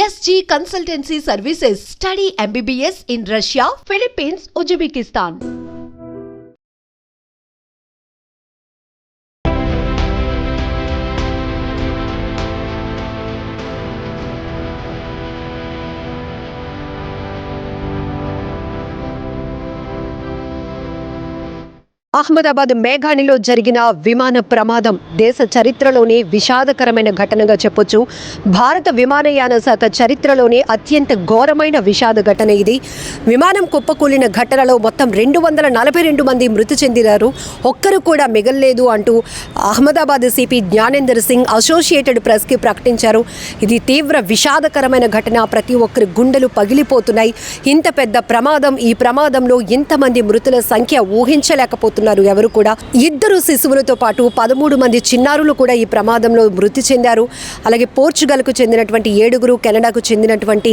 SG Consultancy Services. Study MBBS in Russia, Philippines, Uzbekistan. Ahmedabad మేఘానిలో జరిగిన విమాన ప్రమాదం దేశ చరిత్రలోనే విషాదకరమైన ఘటనగా చెప్పొచ్చు. భారత విమానయాన శాఖ చరిత్రలోనే అత్యంత ఘోరమైన విషాద ఘటన ఇది. విమానం కుప్పకూలిన ఘటనలో మొత్తం 242 మంది మృతి చెందినారు, ఒక్కరు కూడా మిగల్లేదు అంటూ అహ్మదాబాద్ సిపి జ్ఞానేందర్ సింగ్ అసోసియేటెడ్ ప్రెస్కి ప్రకటించారు. ఇది తీవ్ర విషాదకరమైన ఘటన, ప్రతి ఒక్కరి గుండెలు పగిలిపోతున్నాయి. ఇంత పెద్ద ప్రమాదం, ఈ ప్రమాదంలో ఇంతమంది మృతుల సంఖ్య ఊహించలేకపోతున్నారు ఎవరు కూడా. 2 శిశువులతో పాటు 13 మంది చిన్నారులు కూడా ఈ ప్రమాదంలో మృతి చెందారు. అలాగే పోర్చుగల్కు చెందినటువంటి 7, కెనడాకు చెందినటువంటి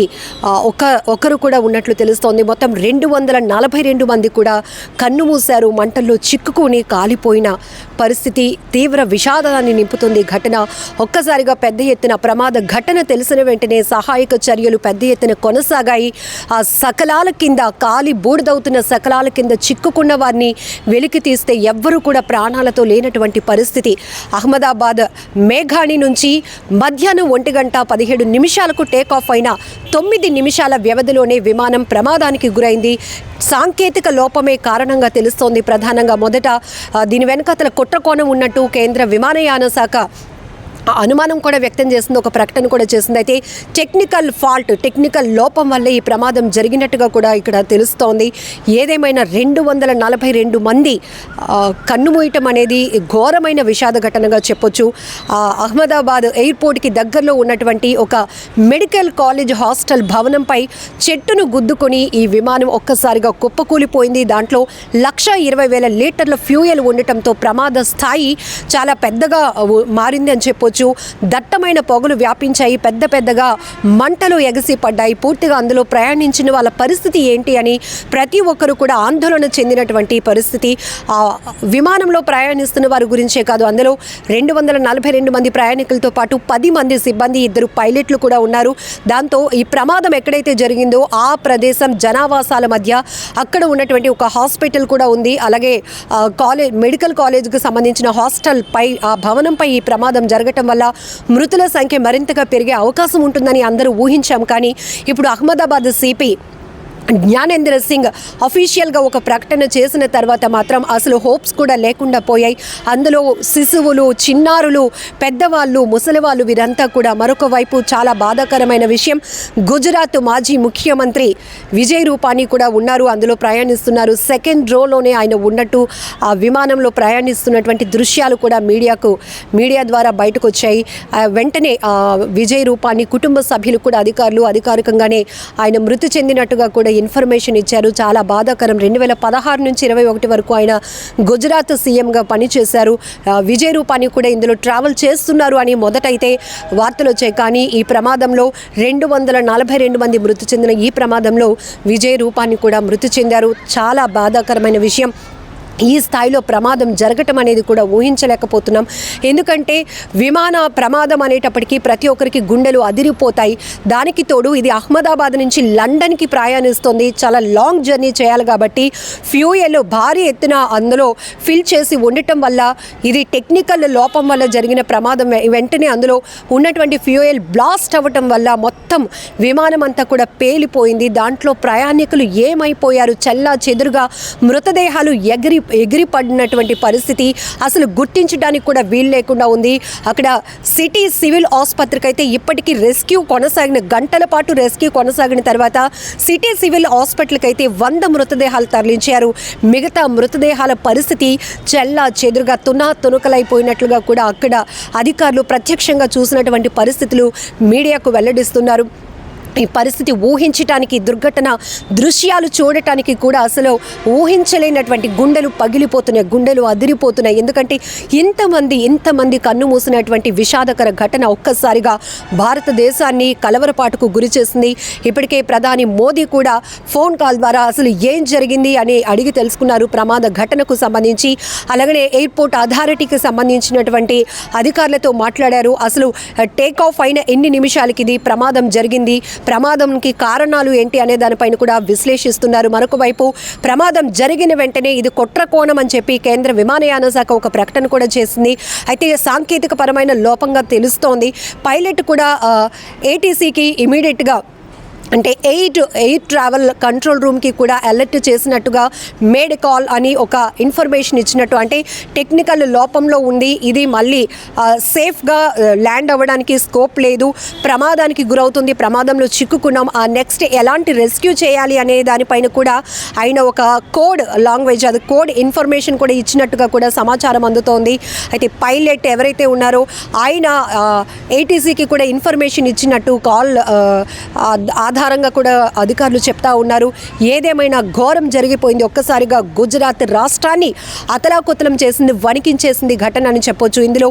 ఒకరు కూడా ఉన్నట్లు తెలుస్తోంది. మొత్తం 242 మంది కూడా కన్ను మూశారు. మంటల్లో చిక్కుకొని కాలిపోయిన పరిస్థితి తీవ్ర విషాదాన్ని నింపుతుంది ఘటన. ఒక్కసారిగా పెద్ద ఎత్తున ప్రమాద ఘటన తెలిసిన వెంటనే సహాయక చర్యలు పెద్ద ఎత్తున కొనసాగాయి. ఆ సకలాల కింద కాలి బూడిదవుతున్న సకలాల కింద చిక్కుకున్న వారిని వెలికి తీస్తే ఎవ్వరూ కూడా ప్రాణాలతో లేనటువంటి పరిస్థితి. అహ్మదాబాద్ మేఘాని నుంచి మధ్యాహ్నం 1:17 టేకాఫ్ అయిన 9 నిమిషాల వ్యవధిలోనే విమానం ప్రమాదానికి గురైంది. సాంకేతిక లోపమే కారణంగా తెలుస్తోంది. ప్రధానంగా మొదట దీని వెనకాతల కుట్రకోణం ఉన్నట్టు కేంద్ర విమానయాన శాఖ అనుమానం కూడా వ్యక్తం చేసింది, ఒక ప్రకటన కూడా చేసింది. అయితే టెక్నికల్ లోపం వల్ల ఈ ప్రమాదం జరిగినట్టుగా కూడా ఇక్కడ తెలుస్తోంది. ఏదేమైనా 242 మంది కన్నుమూయటం అనేది ఘోరమైన విషాద ఘటనగా చెప్పొచ్చు. అహ్మదాబాద్ ఎయిర్పోర్ట్కి దగ్గరలో ఉన్నటువంటి ఒక మెడికల్ కాలేజ్ హాస్టల్ భవనంపై చెట్టును గుద్దుకొని ఈ విమానం ఒక్కసారిగా కుప్పకూలిపోయింది. దాంట్లో 1,20,000 లీటర్ల ఫ్యూయల్ ఉండటంతో ప్రమాద స్థాయి చాలా పెద్దగా మారింది అని చెప్పొచ్చు. దట్టమైన పొగలు వ్యాపించాయి, పెద్దగా మంటలు ఎగసి పడ్డాయి. పూర్తిగా అందులో ప్రయాణించిన వాళ్ళ పరిస్థితి ఏంటి అని ప్రతి ఒక్కరు కూడా ఆందోళన చెందినటువంటి పరిస్థితి. ఆ విమానంలో ప్రయాణిస్తున్న వారి గురించే కాదు, అందులో 242 మంది ప్రయాణికులతో పాటు 10 మంది సిబ్బంది, 2 పైలట్లు కూడా ఉన్నారు. దాంతో ఈ ప్రమాదం ఎక్కడైతే జరిగిందో ఆ ప్రదేశం జనావాసాల మధ్య, అక్కడ ఉన్నటువంటి ఒక హాస్పిటల్ కూడా ఉంది. అలాగే మెడికల్ కాలేజ్కి సంబంధించిన హాస్టల్ పై, ఆ భవనంపై ఈ ప్రమాదం జరగటం వల్ల మృతుల సంఖ్య మరింతగా పెరిగే అవకాశం ఉంటుందని అందరూ ఊహించాం. కానీ ఇప్పుడు అహ్మదాబాద్ సిపి జ్ఞానేంద్ర సింగ్ అఫీషియల్గా ఒక ప్రకటన చేసిన తర్వాత మాత్రం అసలు హోప్స్ కూడా లేకుండా పోయాయి. అందులో శిశువులు, చిన్నారులు, పెద్దవాళ్ళు, ముసలివాళ్ళు వీరంతా కూడా. మరొక వైపు చాలా బాధాకరమైన విషయం, గుజరాత్ మాజీ ముఖ్యమంత్రి విజయ్ రూపానీ కూడా ఉన్నారు, అందులో ప్రయాణిస్తున్నారు. సెకండ్ రోలోనే ఆయన ఉన్నట్టు ఆ విమానంలో ప్రయాణిస్తున్నటువంటి దృశ్యాలు కూడా మీడియా ద్వారా బయటకు వచ్చాయి. వెంటనే విజయ్ రూపానీ కుటుంబ సభ్యులు కూడా అధికారికంగానే ఆయన మృతి చెందినట్టుగా కూడా ఇన్ఫర్మేషన్ ఇచ్చారు. చాలా బాధాకరం. 2016 నుంచి 21 వరకు ఆయన గుజరాత్ సీఎంగా పనిచేశారు. విజయ్ రూపానీ కూడా ఇందులో ట్రావెల్ చేస్తున్నారు అని మొదటైతే వార్తలు వచ్చాయి. కానీ ఈ ప్రమాదంలో 242 మంది మృతి చెందిన ఈ ప్రమాదంలో విజయ్ రూపానీ కూడా మృతి చెందారు. చాలా బాధాకరమైన విషయం. ఈ స్థాయిలో ప్రమాదం జరగటం అనేది కూడా ఊహించలేకపోతున్నాం. ఎందుకంటే విమాన ప్రమాదం అనేటప్పటికీ ప్రతి ఒక్కరికి గుండెలు అదిరిపోతాయి. దానికి తోడు ఇది అహ్మదాబాద్ నుంచి లండన్కి ప్రయాణిస్తుంది. చాలా లాంగ్ జర్నీ చేయాలి కాబట్టి ఫ్యూయల్ భారీ ఎత్తున అందులో ఫిల్ చేసి ఉండటం వల్ల, ఇది టెక్నికల్ లోపం వల్ల జరిగిన ప్రమాదం. వెంటనే అందులో ఉన్నటువంటి ఫ్యూయల్ బ్లాస్ట్ అవ్వటం వల్ల మొత్తం విమానం అంతా కూడా పేలిపోయింది. దాంట్లో ప్రయాణికులు ఏమైపోయారు, చెల్లా చెదురుగా మృతదేహాలు ఎగిరి పడినటువంటి పరిస్థితి. అసలు గుర్తించడానికి కూడా వీలు లేకుండా ఉంది. అక్కడ సిటీ సివిల్ ఆసుపత్రికి అయితే ఇప్పటికీ గంటల పాటు రెస్క్యూ కొనసాగిన తర్వాత సిటీ సివిల్ హాస్పిటల్కి అయితే 100 మృతదేహాలు తరలించారు. మిగతా మృతదేహాల పరిస్థితి చెల్లా చెదురుగా తునకలైపోయినట్లుగా కూడా అక్కడ అధికారులు ప్రత్యక్షంగా చూసినటువంటి పరిస్థితులు మీడియాకు వెల్లడిస్తున్నారు. ఈ పరిస్థితి ఊహించటానికి, దుర్ఘటన దృశ్యాలు చూడటానికి కూడా అసలు ఊహించలేనటువంటి గుండెలు పగిలిపోతున్నాయి, గుండెలు అదిరిపోతున్నాయి. ఎందుకంటే ఇంతమంది కన్ను మూసినటువంటి విషాదకర ఘటన ఒక్కసారిగా భారతదేశాన్ని కలవరపాటుకు గురి చేసింది. ఇప్పటికే ప్రధాని మోదీ కూడా ఫోన్ కాల్ ద్వారా అసలు ఏం జరిగింది అని అడిగి తెలుసుకున్నారు ప్రమాద ఘటనకు సంబంధించి. అలాగనే ఎయిర్పోర్ట్ అథారిటీకి సంబంధించినటువంటి అధికారులతో మాట్లాడారు. అసలు టేక్ ఆఫ్ అయిన ఎన్ని నిమిషాలకి ఇది ప్రమాదం జరిగింది, ప్రమాదంకి కారణాలు ఏంటి అనే దానిపైన కూడా విశ్లేషిస్తున్నారు. మరొక వైపు ప్రమాదం జరిగిన వెంటనే ఇది కుట్రకోణం అని చెప్పి కేంద్ర విమానయాన శాఖ ఒక ప్రకటన కూడా చేసింది. అయితే సాంకేతిక పరమైన లోపంగా తెలుస్తోంది. పైలట్ కూడా ఏటీసీకి ఇమీడియట్గా అంటే ఎయిర్ ట్రావెల్ కంట్రోల్ రూమ్కి కూడా అలర్ట్ చేసినట్టుగా మేడ్ కాల్ అని ఒక ఇన్ఫర్మేషన్ ఇచ్చినట్టు, అంటే టెక్నికల్ లోపంలో ఉంది, ఇది మళ్ళీ సేఫ్గా ల్యాండ్ అవ్వడానికి స్కోప్ లేదు, ప్రమాదానికి గురవుతుంది, ప్రమాదంలో చిక్కుకున్నాం, ఆ నెక్స్ట్ ఎలాంటి రెస్క్యూ చేయాలి అనే దానిపైన కూడా ఆయన ఒక కోడ్ లాంగ్వేజ్, అది కోడ్ ఇన్ఫర్మేషన్ కూడా ఇచ్చినట్టుగా కూడా సమాచారం అందుతోంది. అయితే పైలట్ ఎవరైతే ఉన్నారో ఆయన ఏటీసీకి కూడా ఇన్ఫర్మేషన్ ఇచ్చినట్టు కాల్ ఆధారంగా కూడా అధికారులు చెప్తా ఉన్నారు. ఏదేమైనా ఘోరం జరిగిపోయింది. ఒక్కసారిగా గుజరాత్ రాష్ట్రాన్ని అతలాకుతలం చేసింది, వణికించేసింది ఘటన అని చెప్పొచ్చు. ఇందులో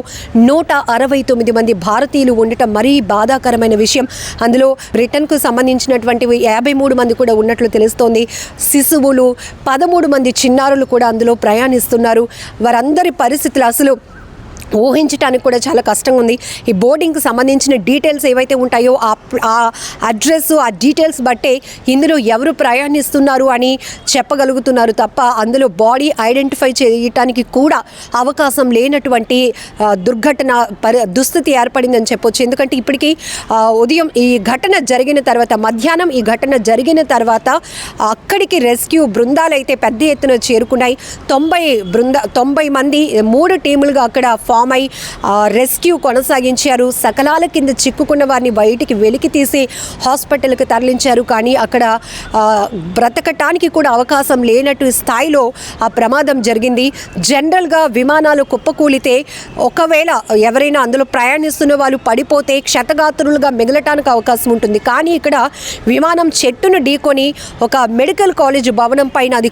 169 మంది భారతీయులు ఉండటం మరీ బాధాకరమైన విషయం. అందులో బ్రిటన్కు సంబంధించినటువంటి 53 మంది కూడా ఉన్నట్లు తెలుస్తోంది. శిశువులు 13 మంది చిన్నారులు కూడా అందులో ప్రయాణిస్తున్నారు. వారందరి పరిస్థితులు అసలు ఊహించడానికి కూడా చాలా కష్టంగా ఉంది. ఈ బోర్డింగ్కి సంబంధించిన డీటెయిల్స్ ఏవైతే ఉంటాయో ఆ అడ్రస్, ఆ డీటెయిల్స్ బట్టే ఇందులో ఎవరు ప్రయాణిస్తున్నారు అని చెప్పగలుగుతున్నారు తప్ప అందులో బాడీ ఐడెంటిఫై చేయటానికి కూడా అవకాశం లేనటువంటి దుర్ఘటన దుస్థితి ఏర్పడిందని చెప్పొచ్చు. ఎందుకంటే ఇప్పటికీ ఉదయం ఈ ఘటన జరిగిన తర్వాత, మధ్యాహ్నం ఈ ఘటన జరిగిన తర్వాత అక్కడికి రెస్క్యూ బృందాలు అయితే పెద్ద ఎత్తున చేరుకున్నాయి. 90 మంది 3 టీములుగా అక్కడ ఫామ్ అయి రెస్క్యూ కొనసాగించారు. సకలాల కింద చిక్కుకున్న వారిని బయటికి వెలికి తీసి హాస్పిటల్కి తరలించారు. కానీ అక్కడ బ్రతకటానికి కూడా అవకాశం లేనట్టు స్థాయిలో ఆ ప్రమాదం జరిగింది. జనరల్గా విమానాలు కుప్పకూలితే ఒకవేళ ఎవరైనా అందులో ప్రయాణిస్తున్న వాళ్ళు పడిపోతే క్షతగాత్రులుగా మిగలటానికి అవకాశం ఉంటుంది. కానీ ఇక్కడ విమానం చెట్టును ఢీకొని ఒక మెడికల్ కాలేజ్ భవనం పైన అది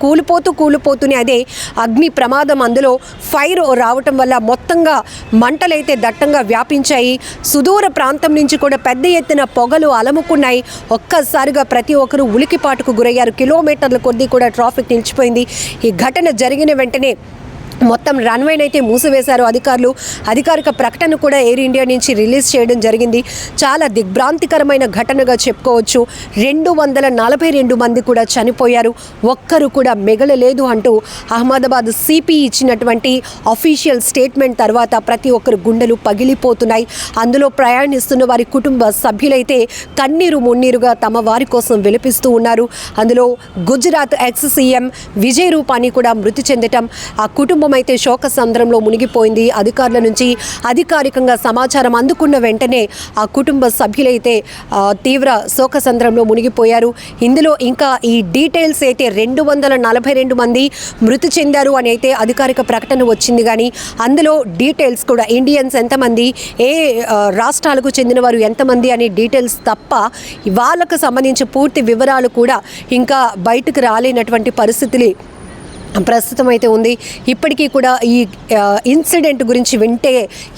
కూలిపోతూనే అదే అగ్ని ప్రమాదం, అందులో ఫైర్ రావటం వల్ల మొత్తంగా మంటలైతే దట్టంగా వ్యాపించాయి. సుదూర ప్రాంతం నుంచి కూడా పెద్ద ఎత్తున పొగలు అలముకున్నాయి. ఒక్కసారిగా ప్రతి ఒక్కరూ ఉలికిపాటుకు గురయ్యారు. కిలోమీటర్ల కొద్దీ కూడా ట్రాఫిక్ నిలిచిపోయింది. ఈ ఘటన జరిగిన వెంటనే మొత్తం రన్వేనైతే మూసివేశారు అధికారులు. అధికారిక ప్రకటన కూడా ఎయిర్ ఇండియా నుంచి రిలీజ్ చేయడం జరిగింది. చాలా దిగ్భ్రాంతికరమైన ఘటనగా చెప్పుకోవచ్చు. 242 మంది కూడా చనిపోయారు, ఒక్కరు కూడా మిగలలేదు అంటూ అహ్మదాబాద్ సిపి ఇచ్చినటువంటి అఫీషియల్ స్టేట్మెంట్ తర్వాత ప్రతి ఒక్కరు గుండెలు పగిలిపోతున్నాయి. అందులో ప్రయాణిస్తున్న వారి కుటుంబ సభ్యులైతే కన్నీరు మున్నీరుగా తమ వారి కోసం విలపిస్తూ ఉన్నారు. అందులో గుజరాత్ ఎక్స్ సీఎం విజయ్ రూపానీ కూడా మృతి చెందటం, ఆ కుటుంబం అయితే శోక సంద్రంలో మునిగిపోయింది. అధికారుల నుంచి అధికారికంగా సమాచారం అందుకున్న వెంటనే ఆ కుటుంబ సభ్యులైతే తీవ్ర శోక సంద్రంలో మునిగిపోయారు. ఇందులో ఇంకా ఈ డీటెయిల్స్ అయితే 242 మంది మృతి చెందారు అని అయితే అధికారిక ప్రకటన వచ్చింది. కానీ అందులో డీటెయిల్స్ కూడా ఇండియన్స్ ఎంతమంది, ఏ రాష్ట్రాలకు చెందిన వారు ఎంతమంది అనే డీటెయిల్స్ తప్ప వాళ్ళకు సంబంధించి పూర్తి వివరాలు కూడా ఇంకా బయటకు రాలేనటువంటి పరిస్థితులు ప్రస్తుతం అయితే ఉంది. ఇప్పటికీ కూడా ఈ ఇన్సిడెంట్ గురించి వింటే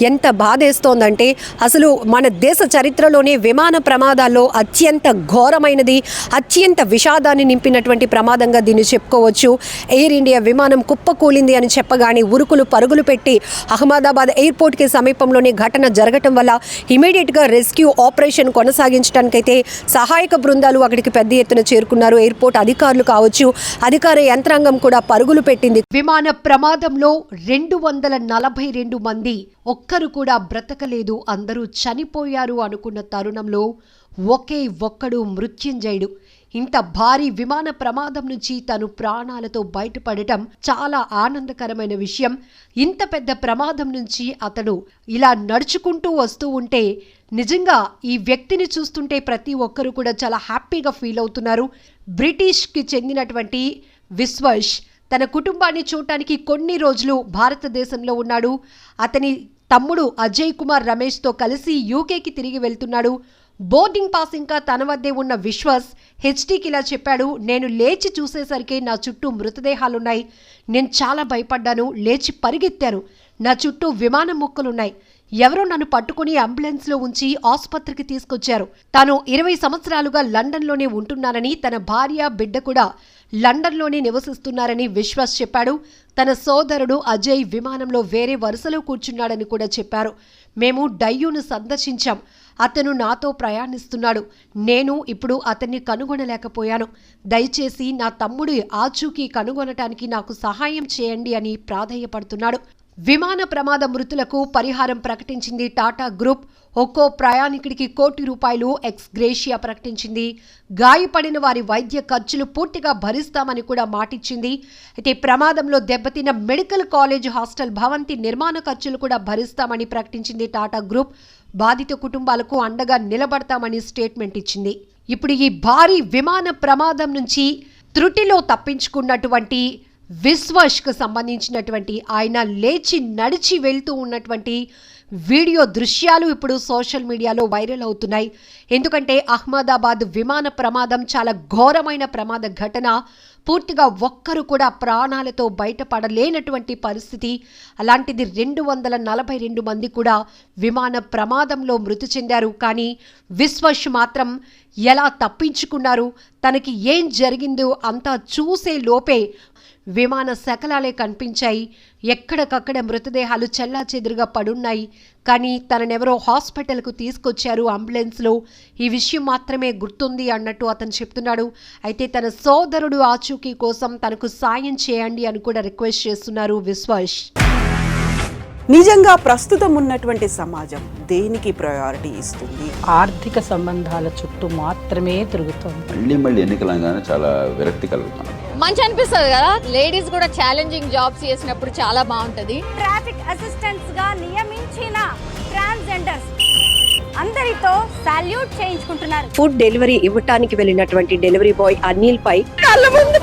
ఎంత బాధేస్తోందంటే, అసలు మన దేశ చరిత్రలోనే విమాన ప్రమాదాల్లో అత్యంత ఘోరమైనది, అత్యంత విషాదాన్ని నింపినటువంటి ప్రమాదంగా దీన్ని చెప్పుకోవచ్చు. ఎయిర్ ఇండియా విమానం కుప్పకూలింది అని చెప్పగానే ఉరుకులు పరుగులు పెట్టి అహ్మదాబాద్ ఎయిర్పోర్ట్కి సమీపంలోనే ఘటన జరగటం వల్ల ఇమీడియట్గా రెస్క్యూ ఆపరేషన్ కొనసాగించడానికైతే సహాయక బృందాలు అక్కడికి పెద్ద ఎత్తున చేరుకున్నారు. ఎయిర్పోర్ట్ అధికారులు కావచ్చు, అధికార యంత్రాంగం కూడా పరుగులు పెట్టింది. విమాన ప్రమాదంలో 242 మంది, ఒక్కరు కూడా బ్రతకలేదు, అందరూ చనిపోయారు అనుకున్న తరుణంలో ఒకే ఒక్కడు మృత్యుంజయుడు. ఇంత భారీ విమాన ప్రమాదం నుంచి తను ప్రాణాలతో బయటపడటం చాలా ఆనందకరమైన విషయం. ఇంత పెద్ద ప్రమాదం నుంచి అతడు ఇలా నడుచుకుంటూ వస్తూ ఉంటే నిజంగా ఈ వ్యక్తిని చూస్తుంటే ప్రతి ఒక్కరు కూడా చాలా హ్యాపీగా ఫీల్ అవుతున్నారు. బ్రిటిష్కి చెందినటువంటి విశ్వాస్ తన కుటుంబాన్ని చూడటానికి కొన్ని రోజులు భారతదేశంలో ఉన్నాడు. అతని తమ్ముడు అజయ్ కుమార్ రమేష్తో కలిసి యూకేకి తిరిగి వెళ్తున్నాడు. బోర్డింగ్ పాస్ ఇంకా తన వద్దే ఉన్న విశ్వాస్ హెచ్డీకి ఇలా చెప్పాడు. నేను లేచి చూసేసరికి నా చుట్టూ మృతదేహాలున్నాయి. నేను చాలా భయపడ్డాను. లేచి పరిగెత్తాను. నా చుట్టూ విమానం ముక్కలున్నాయి. ఎవరో నన్ను పట్టుకుని అంబులెన్స్లో ఉంచి ఆసుపత్రికి తీసుకొచ్చారు. తాను 20 సంవత్సరాలుగా లండన్లోనే ఉంటున్నానని, తన భార్య బిడ్డ కూడా లండన్లోనే నివసిస్తున్నారని విశ్వాస్ చెప్పాడు. తన సోదరుడు అజయ్ విమానంలో వేరే వరుసలో కూర్చున్నాడని కూడా చెప్పారు. మేము డయ్యూను సందర్శించాం. అతను నాతో ప్రయాణిస్తున్నాడు. నేను ఇప్పుడు అతన్ని కనుగొనలేకపోయాను. దయచేసి నా తమ్ముడి ఆచూకీ కనుగొనటానికి నాకు సహాయం చేయండి అని ప్రాధేయపడుతున్నాడు. విమాన ప్రమాద మృతులకు పరిహారం ప్రకటించింది టాటా గ్రూప్. ఒక్కో ప్రయాణికుడికి ₹1 కోటి ఎక్స్ గ్రేషియా ప్రకటించింది. గాయపడిన వారి వైద్య ఖర్చులు పూర్తిగా భరిస్తామని కూడా మాటిచ్చింది. అయితే ప్రమాదంలో దెబ్బతిన్న మెడికల్ కాలేజ్ హాస్టల్ భవంతి నిర్మాణ ఖర్చులు కూడా భరిస్తామని ప్రకటించింది టాటా గ్రూప్. బాధిత కుటుంబాలకు అండగా నిలబడతామని స్టేట్మెంట్ ఇచ్చింది. ఇప్పుడు ఈ భారీ విమాన ప్రమాదం నుంచి త్రుటిలో తప్పించుకున్నటువంటి విశ్వాస్కు సంబంధించినటువంటి ఆయన లేచి నడిచి వెళ్తూ ఉన్నటువంటి వీడియో దృశ్యాలు ఇప్పుడు సోషల్ మీడియాలో వైరల్ అవుతున్నాయి. ఎందుకంటే అహ్మదాబాద్ విమాన ప్రమాదం చాలా ఘోరమైన ప్రమాద ఘటన. పూర్తిగా ఒక్కరు కూడా ప్రాణాలతో బయటపడలేనటువంటి పరిస్థితి. అలాంటిది 242 మంది కూడా విమాన ప్రమాదంలో మృతి చెందారు. కానీ విశ్వాస్ మాత్రం ఎలా తప్పించుకున్నారు, తనకి ఏం జరిగిందో అంతా చూసే లోపే విమాన శకలాలే కనిపించాయి. ఎక్కడికక్కడ మృతదేహాలు చెల్లాచెదురుగా పడున్నాయి. కానీ తననెవరో హాస్పిటల్కు తీసుకొచ్చారు అంబులెన్స్లో. ఈ విషయం మాత్రమే గుర్తుంది అన్నట్టు అతను చెప్తున్నాడు. అయితే తన సోదరుడు ఆచూకీ కోసం తనకు సాయం చేయండి అని కూడా రిక్వెస్ట్ చేస్తున్నారు విశ్వాస్. నిజంగా ప్రస్తుతం ఉన్నటువంటి సమాజం దేనికి ప్రయారిటీ ఇస్తుంది? ఆర్థిక సంబంధాల చుట్టూ మాత్రమే తిరుగుతుంది. మళ్ళీ ఎన్నికలంగానే చాలా విరక్తి కలుగుతాం. మంచి అనిపిస్తుంది కదా, లేడీస్ కూడా ఛాలెంజింగ్ జాబ్స్ చేసినప్పుడు చాలా బాగుంటది. ట్రాఫిక్ అసిస్టెంట్స్ గా నియమించిన ట్రాన్స్జెండర్స్ అందరితో సాల్యూట్ చేయించుకుంటున్నారు. ఫుడ్ డెలివరీ ఇవ్వటానికి వెళ్ళినటువంటి డెలివరీ బాయ్ అనిల్ పై కళ్ళ ముందు